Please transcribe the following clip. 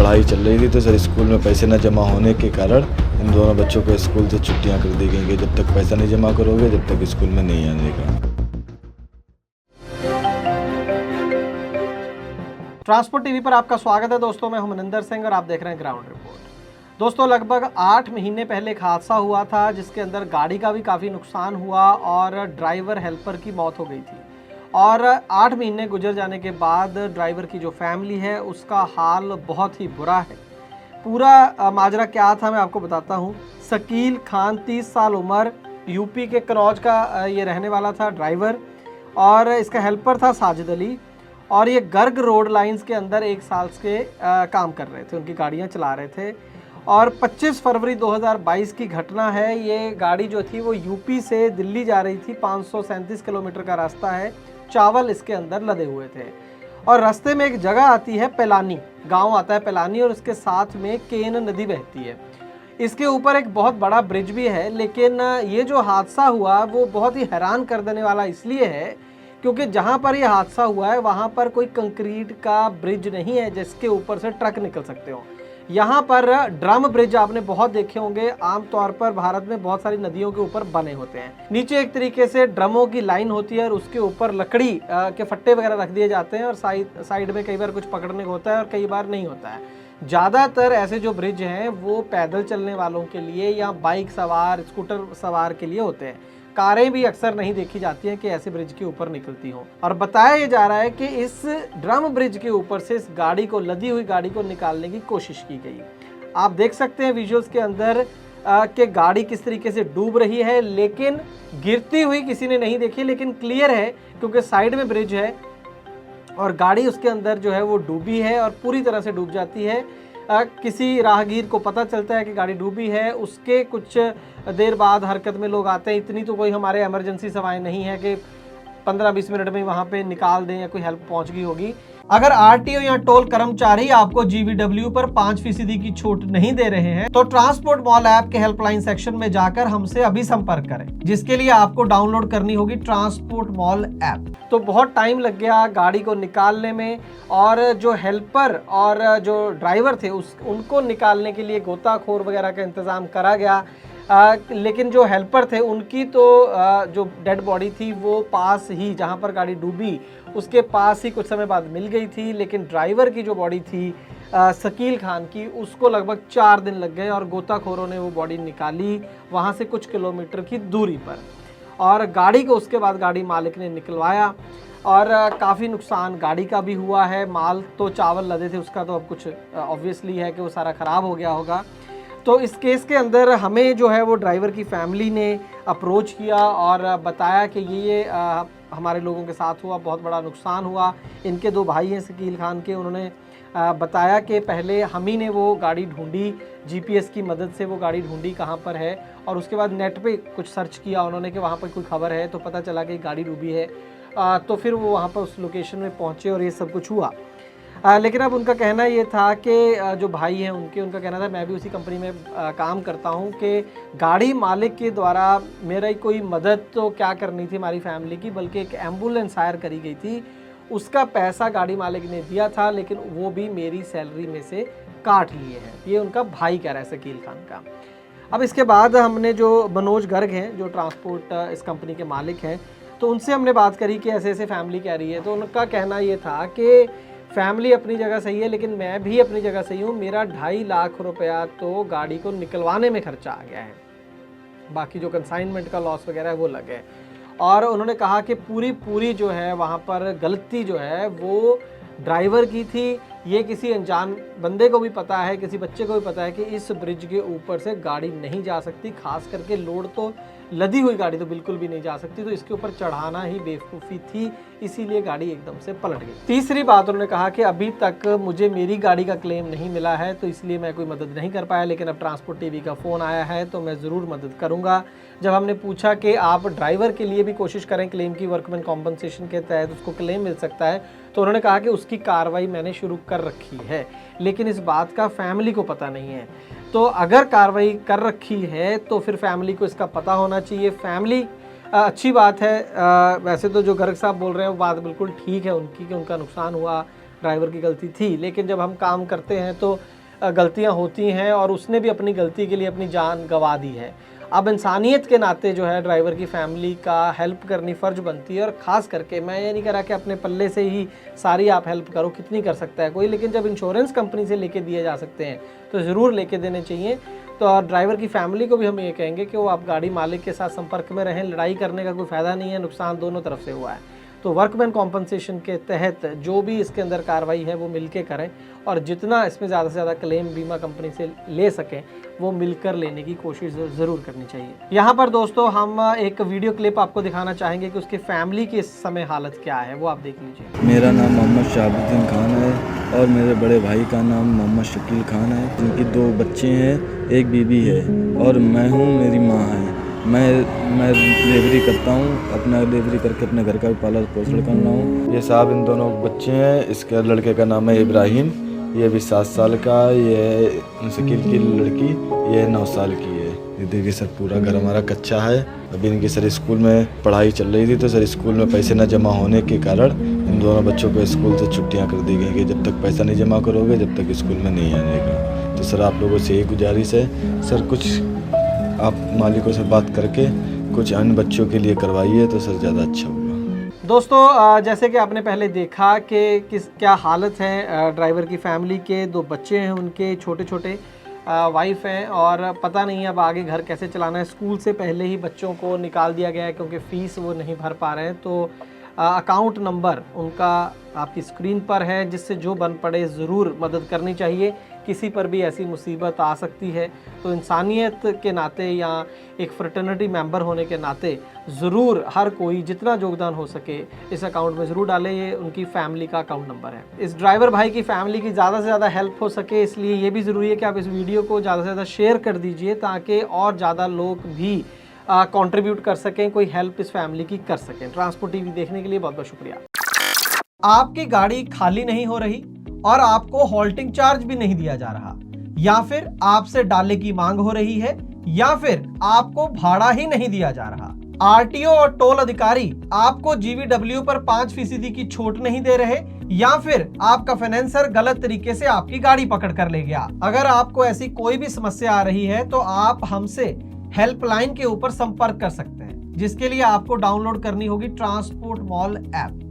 पढ़ाई चल रही थी तो सर स्कूल में पैसे न जमा होने के कारण इन दोनों बच्चों को स्कूल से छुट्टियां कर दी गई कि जब तक पैसा नहीं जमा करोगे जब तक स्कूल में नहीं आने का। ट्रांसपोर्ट टीवी पर आपका स्वागत है दोस्तों। मैं हूं मनिंदर सिंह और आप देख रहे हैं ग्राउंड रिपोर्ट। दोस्तों, लगभग 8 महीने पहले एक हादसा हुआ था जिसके अंदर गाड़ी का भी काफ़ी नुकसान हुआ और ड्राइवर हेल्पर की मौत हो गई थी। और 8 महीने गुजर जाने के बाद ड्राइवर की जो फैमिली है उसका हाल बहुत ही बुरा है। पूरा माजरा क्या था मैं आपको बताता हूँ। शकील खान 30 साल उम्र, यूपी के कन्नौज का ये रहने वाला था ड्राइवर, और इसका हेल्पर था साजिद अली। और ये गर्ग रोड लाइंस के अंदर 1 साल के काम कर रहे थे, उनकी गाड़ियाँ चला रहे थे। और 25 फरवरी 2022 की घटना है। ये गाड़ी जो थी वो यूपी से दिल्ली जा रही थी। 537 किलोमीटर का रास्ता है। चावल इसके अंदर लदे हुए थे और रास्ते में एक जगह आती है पेलानी, गांव आता है पेलानी, और उसके साथ में केन नदी बहती है। इसके ऊपर एक बहुत बड़ा ब्रिज भी है। लेकिन ये जो हादसा हुआ वो बहुत ही हैरान कर देने वाला इसलिए है क्योंकि जहां पर ये हादसा हुआ है वहां पर कोई कंक्रीट का ब्रिज नहीं है जिसके ऊपर से ट्रक निकल सकते हो। यहाँ पर ड्रम ब्रिज आपने बहुत देखे होंगे, आमतौर पर भारत में बहुत सारी नदियों के ऊपर बने होते हैं। नीचे एक तरीके से ड्रमों की लाइन होती है और उसके ऊपर लकड़ी के फट्टे वगैरह रख दिए जाते हैं और साइड में कई बार कुछ पकड़ने को होता है और कई बार नहीं होता है। ज़्यादातर ऐसे जो ब्रिज हैं वो पैदल चलने वालों के लिए या बाइक सवार, स्कूटर सवार के लिए होते हैं। कारें भी अक्सर नहीं देखी जाती हैं कि ऐसे ब्रिज के ऊपर निकलती हों। और बताया ये जा रहा है कि इस ड्रम ब्रिज के ऊपर से इस गाड़ी को, लदी हुई गाड़ी को निकालने की कोशिश की गई। आप देख सकते हैं विजुअल्स के अंदर कि गाड़ी किस तरीके से डूब रही है, लेकिन गिरती हुई किसी ने नहीं देखी। लेकिन क्लियर है क्योंकि साइड में ब्रिज है और गाड़ी उसके अंदर जो है वो डूबी है और पूरी तरह से डूब जाती है। किसी राहगीर को पता चलता है कि गाड़ी डूबी है, उसके कुछ देर बाद हरकत में लोग आते हैं। इतनी तो कोई हमारे इमरजेंसी सेवाएं नहीं है कि 15-20 मिनट में वहां पे निकाल दें या कोई हेल्प पहुंच गई होगी। अगर आरटीओ या टोल कर्मचारी आपको जीवीडब्ल्यू पर 5% की छूट नहीं दे रहे हैं तो ट्रांसपोर्ट मॉल ऐप के हेल्पलाइन सेक्शन में जाकर हमसे अभी संपर्क करें, जिसके लिए आपको डाउनलोड करनी होगी ट्रांसपोर्ट मॉल ऐप। तो बहुत टाइम लग गया गाड़ी को निकालने में और जो हेल्पर और जो ड्राइवर थे उनको निकालने के लिए गोताखोर वगैरह का इंतजाम करा गया। लेकिन जो हेल्पर थे उनकी तो जो डेड बॉडी थी वो पास ही, जहां पर गाड़ी डूबी उसके पास ही कुछ समय बाद मिल गई थी। लेकिन ड्राइवर की जो बॉडी थी शकील खान की, उसको लगभग 4 दिन लग गए और गोताखोरों ने वो बॉडी निकाली वहां से कुछ किलोमीटर की दूरी पर। और गाड़ी को उसके बाद गाड़ी मालिक ने निकलवाया और काफ़ी नुकसान गाड़ी का भी हुआ है। माल तो चावल लदे थे उसका तो अब कुछ ऑब्वियसली है कि वो सारा ख़राब हो गया होगा। तो इस केस के अंदर हमें जो है वो ड्राइवर की फैमिली ने अप्रोच किया और बताया कि ये हमारे लोगों के साथ हुआ, बहुत बड़ा नुकसान हुआ। इनके 2 भाई हैं शकील खान के, उन्होंने बताया कि पहले हम ही ने वो गाड़ी ढूंढी, जीपीएस की मदद से वो गाड़ी ढूंढी कहाँ पर है, और उसके बाद नेट पे कुछ सर्च किया उन्होंने कि वहाँ पर कोई खबर है, तो पता चला कि गाड़ी डूबी है। तो फिर वो वहाँ पर उस लोकेशन में पहुँचे और ये सब कुछ हुआ। लेकिन अब उनका कहना ये था कि जो भाई हैं उनका कहना था, मैं भी उसी कंपनी में काम करता हूँ, कि गाड़ी मालिक के द्वारा मेरा कोई मदद तो क्या करनी थी हमारी फैमिली की, बल्कि एक एम्बुलेंस हायर करी गई थी, उसका पैसा गाड़ी मालिक ने दिया था, लेकिन वो भी मेरी सैलरी में से काट लिए हैं। ये उनका भाई कह रहा है शकील खान का। अब इसके बाद हमने जो मनोज गर्ग हैं जो ट्रांसपोर्ट इस कंपनी के मालिक हैं, तो उनसे हमने बात करी कि ऐसे ऐसे फैमिली कह रही है। तो उनका कहना ये था कि फैमिली अपनी जगह सही है, लेकिन मैं भी अपनी जगह सही हूँ। मेरा 2.5 लाख रुपया तो गाड़ी को निकलवाने में खर्चा आ गया है, बाकी जो कंसाइनमेंट का लॉस वगैरह है वो लगे। और उन्होंने कहा कि पूरी जो है वहाँ पर गलती जो है वो ड्राइवर की थी। ये किसी अनजान बंदे को भी पता है, किसी बच्चे को भी पता है कि इस ब्रिज के ऊपर से गाड़ी नहीं जा सकती, खास करके लोड तो लदी हुई गाड़ी तो बिल्कुल भी नहीं जा सकती। तो इसके ऊपर चढ़ाना ही बेवकूफ़ी थी, इसीलिए गाड़ी एकदम से पलट गई। तीसरी बात उन्होंने कहा कि अभी तक मुझे मेरी गाड़ी का क्लेम नहीं मिला है, तो इसलिए मैं कोई मदद नहीं कर पाया, लेकिन अब ट्रांसपोर्ट टीवी का फ़ोन आया है तो मैं ज़रूर मदद करूँगा। जब हमने पूछा कि आप ड्राइवर के लिए भी कोशिश करें क्लेम की, वर्कमैन कॉम्पनसेशन के तहत उसको क्लेम मिल सकता है, तो उन्होंने कहा कि उसकी कार्रवाई मैंने शुरू कर रखी है, लेकिन इस बात का फैमिली को पता नहीं है। तो अगर कार्रवाई कर रखी है तो फिर फैमिली को इसका पता होना चाहिए। फैमिली अच्छी बात है। वैसे तो जो गर्ग साहब बोल रहे हैं वो बात बिल्कुल ठीक है उनकी, कि उनका नुकसान हुआ, ड्राइवर की गलती थी, लेकिन जब हम काम करते हैं तो गलतियां होती हैं और उसने भी अपनी गलती के लिए अपनी जान गंवा दी है। अब इंसानियत के नाते जो है ड्राइवर की फैमिली का हेल्प करनी फ़र्ज बनती है। और ख़ास करके मैं ये नहीं कह रहा कि अपने पल्ले से ही सारी आप हेल्प करो, कितनी कर सकता है कोई, लेकिन जब इंश्योरेंस कंपनी से लेके दिए जा सकते हैं तो ज़रूर लेके देने चाहिए। तो ड्राइवर की फैमिली को भी हम ये कहेंगे कि वो आप गाड़ी मालिक के साथ संपर्क में रहें। लड़ाई करने का कोई फ़ायदा नहीं है, नुकसान दोनों तरफ से हुआ है। तो वर्कमैन कॉम्पनसेशन के तहत जो भी इसके अंदर कार्रवाई है वो मिलके करें और जितना इसमें ज़्यादा से ज़्यादा क्लेम बीमा कंपनी से ले सकें वो मिलकर लेने की कोशिश ज़रूर करनी चाहिए। यहाँ पर दोस्तों हम एक वीडियो क्लिप आपको दिखाना चाहेंगे कि उसकी फैमिली की इस समय हालत क्या है, वो आप देख लीजिए। मेरा नाम मोहम्मद शहाबुद्दीन खान है और मेरे बड़े भाई का नाम मोहम्मद शकील खान है, जिनकी 2 बच्चे हैं, एक बीबी है और मैं हूँ, मेरी माँ है। मैं डिलीवरी करता हूँ, अपना डिलीवरी करके अपने घर का भी पालन पोषण कर रहा हूँ। ये साहब इन दोनों बच्चे हैं, इसके लड़के का नाम है इब्राहिम, ये भी 7 साल का, ये शकील की लड़की ये 9 साल की है। ये देखिए सर, पूरा घर हमारा कच्चा है। अभी इनकी सर स्कूल में पढ़ाई चल रही थी तो सर स्कूल में पैसे न जमा होने के कारण इन दोनों बच्चों को स्कूल से छुट्टियां कर दी गई कि जब तक पैसा नहीं जमा करोगे जब तक स्कूल में नहीं आने का। तो सर आप लोगों से यही गुजारिश है सर, कुछ आप मालिकों से बात करके कुछ अन्य बच्चों के लिए करवाइए तो सर ज़्यादा अच्छा होगा। दोस्तों जैसे कि आपने पहले देखा कि क्या हालत है ड्राइवर की फैमिली के। 2 बच्चे हैं उनके, छोटे छोटे वाइफ हैं और पता नहीं अब आगे घर कैसे चलाना है। स्कूल से पहले ही बच्चों को निकाल दिया गया है क्योंकि फ़ीस वो नहीं भर पा रहे हैं। तो अकाउंट नंबर उनका आपकी स्क्रीन पर है, जिससे जो बन पड़े ज़रूर मदद करनी चाहिए। किसी पर भी ऐसी मुसीबत आ सकती है तो इंसानियत के नाते या एक फ्रेटर्निटी मेंबर होने के नाते ज़रूर हर कोई जितना योगदान हो सके इस अकाउंट में ज़रूर डाले। ये उनकी फैमिली का अकाउंट नंबर है। इस ड्राइवर भाई की फैमिली की ज़्यादा से ज़्यादा हेल्प हो सके, इसलिए ये भी ज़रूरी है कि आप इस वीडियो को ज़्यादा से ज़्यादा शेयर कर दीजिए ताकि और ज़्यादा लोग भी कंट्रीब्यूट कर सकें, कोई हेल्प इस फैमिली की कर सकें। ट्रांसपोर्ट टीवी देखने के लिए बहुत बहुत शुक्रिया। आपकी गाड़ी खाली नहीं हो रही और आपको हॉल्टिंग चार्ज भी नहीं दिया जा रहा, या फिर आपसे डाले की मांग हो रही है, या फिर आपको भाड़ा ही नहीं दिया जा रहा। आरटीओ और टोल अधिकारी आपको जीवीडब्ल्यू पर 5% की छूट नहीं दे रहे, या फिर आपका फाइनेंसर गलत तरीके से आपकी गाड़ी पकड़ कर ले गया। अगर आपको ऐसी कोई भी समस्या आ रही है तो आप हमसे हेल्पलाइन के ऊपर संपर्क कर सकते हैं, जिसके लिए आपको डाउनलोड करनी होगी ट्रांसपोर्ट मॉल ऐप।